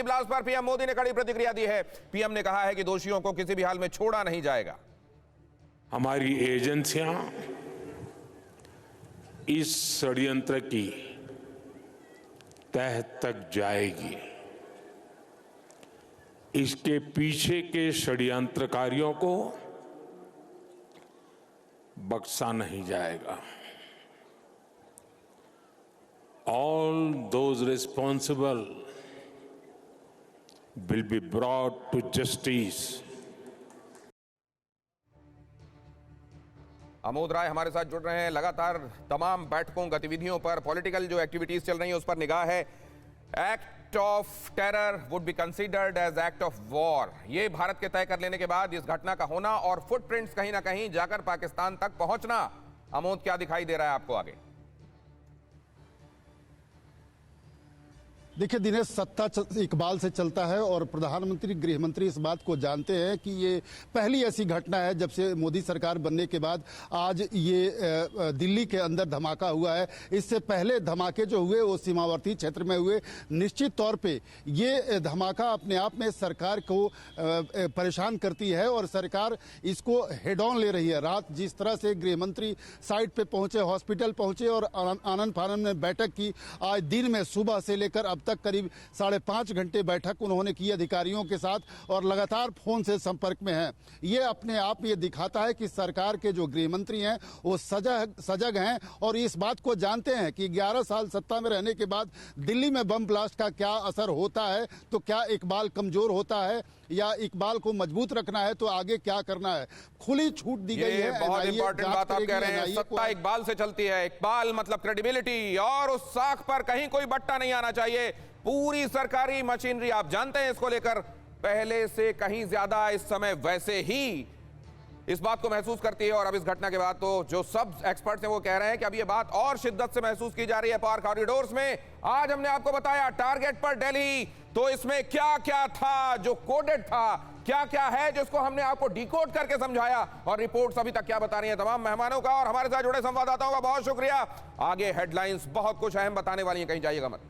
Delhi blast पर PM Modi ने कड़ी प्रतिक्रिया दी है। पीएम ने कहा है कि दोषियों को किसी भी हाल में छोड़ा नहीं जाएगा। हमारी एजेंसियां इस षड्यंत्र की तह तक जाएगी। इसके पीछे के षड्यंत्रकारियों को बख्शा नहीं जाएगा। All those responsible will be brought to justice. Amod राय हमारे साथ जुड़ रहे हैं। लगातार तमाम बैठकों गतिविधियों पर, पॉलिटिकल जो एक्टिविटीज चल रही हैं उस पर निगाह है। Act of terror would be considered as act of war, ये भारत के तय कर लेने के बाद इस घटना का होना और फुटप्रिंट्स कहीं ना कहीं जाकर पाकिस्तान तक पहुंचना, आमोद क्या दिखाई दे रहा है आपको आगे? देखिए दिनेश, सत्ता इकबाल से चलता है और प्रधानमंत्री गृह मंत्री इस बात को जानते हैं कि ये पहली ऐसी घटना है जब से मोदी सरकार बनने के बाद आज ये दिल्ली के अंदर धमाका हुआ है। इससे पहले धमाके जो हुए वो सीमावर्ती क्षेत्र में हुए। निश्चित तौर पे ये धमाका अपने आप में सरकार को परेशान करती है और सरकार इसको हेड ऑन ले रही है। रात जिस तरह से गृह मंत्री साइट पे पहुंचे, हॉस्पिटल पहुंचे और आनन फानन में बैठक की, आज दिन में सुबह से लेकर अब तक करीब 5.5 घंटे बैठक उन्होंने की अधिकारियों के साथ और लगातार फोन से संपर्क में हैं। ये अपने आप ये दिखाता है कि सरकार के जो गृह मंत्री हैं वो सजग हैं और इस बात को जानते हैं कि 11 साल सत्ता में रहने के बाद दिल्ली में बम ब्लास्ट का क्या असर होता है। तो क्या इकबाल कमजोर होता है या इकबाल को मजबूत रखना है, तो आगे क्या करना है, खुली छूट दी गई है। बहुत इंपॉर्टेंट बात आप कह रहे हैं, सत्ता इकबाल से चलती है। इकबाल मतलब क्रेडिबिलिटी, और उस साख पर कहीं कोई बट्टा नहीं आना चाहिए। पूरी सरकारी मशीनरी, आप जानते हैं, इसको लेकर पहले से कहीं ज्यादा इस समय वैसे ही इस बात को महसूस करती है। और अब इस घटना के बाद तो जो सब एक्सपर्ट्स हैं वो कह रहे हैं कि अब ये बात और शिद्दत से महसूस की जा रही है पावर कॉरिडोर्स में। आज हमने आपको बताया टारगेट पर दिल्ली, तो इसमें क्या क्या था जो कोडेड था, क्या क्या है जिसको हमने आपको डिकोड करके समझाया, और रिपोर्ट्स अभी तक क्या बता रही हैं। तमाम मेहमानों का और हमारे साथ जुड़े संवाददाताओं का बहुत शुक्रिया। आगे हेडलाइंस बहुत कुछ अहम बताने वाली हैं, कहीं जाइएगा मत।